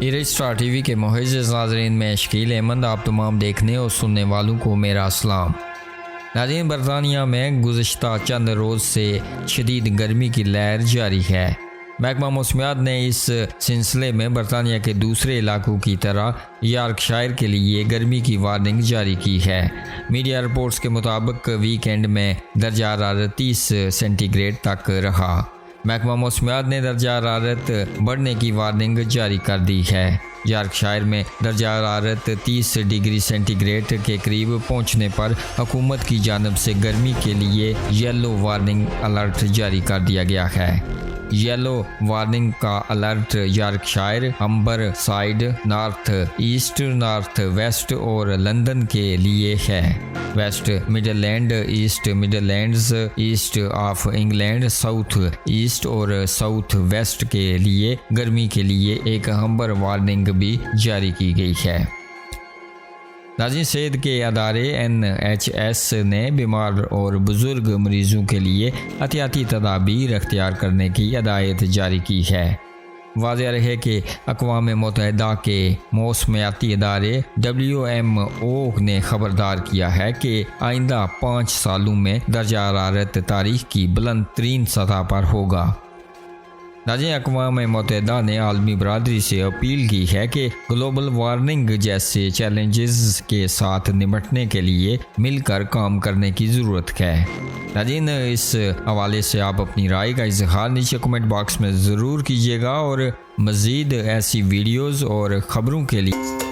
Star TV के मुअज़्ज़ज़ नाज़रीन में शकील अहमद आप तमाम देखने और सुनने वालों को मेरा सलाम। नाज़रीन, बरतानिया में गुज़श्ता चंद रोज़ से शदीद गर्मी की लहर जारी है। महकमा मौसमियात ने इस सिलसिले में बरतानिया के दूसरे इलाकों की तरह यॉर्कशायर के लिए गर्मी की वार्निंग जारी की है। मीडिया रिपोर्ट्स के मुताबिक वीकेंड में दर्जा हरारत 30 सेंटीग्रेड तक रहा। महकमा मौसमियात ने दर्जा हरारत बढ़ने की वार्निंग जारी कर दी है। यॉर्कशायर में दर्जा हरारत 30 डिग्री सेंटीग्रेड के करीब पहुंचने पर हुकूमत की जानिब से गर्मी के लिए येलो वार्निंग अलर्ट जारी कर दिया गया है। येलो वार्निंग का alert Yorkshire, हम्बर side, north east, north west और लंदन के लिए है। West Midland, east Midlands, east of England, south east और साउथ वेस्ट के लिए गर्मी के लिए एक हम्बर वार्निंग भी जारी की गई है। नाज़रीन, सेहत के अदारे NHS ने बीमार और बुज़ुर्ग मरीज़ों के लिए एहतियाती तदाबीर अख्तियार करने की हिदायत जारी की है। वाज़ेह रहे कि अक़वाम मुत्तहिदा के मौसमियाती इदारे WMO ने ख़बरदार किया है कि आइंदा 5 सालों में दर्जा हरारत तारीख़ की बुलंद तरीन सतह पर होगा। नाज़रीन, अक़वाम मुत्तहिदा ने आलमी बरादरी से अपील की है कि ग्लोबल वार्मिंग जैसे चैलेंजेस के साथ निपटने के लिए मिलकर काम करने की ज़रूरत है। नाज़रीन, इस हवाले से आप अपनी राय का इज़हार नीचे कमेंट बॉक्स में ज़रूर कीजिएगा और मज़ीद ऐसी वीडियोज़ और ख़बरों के लिए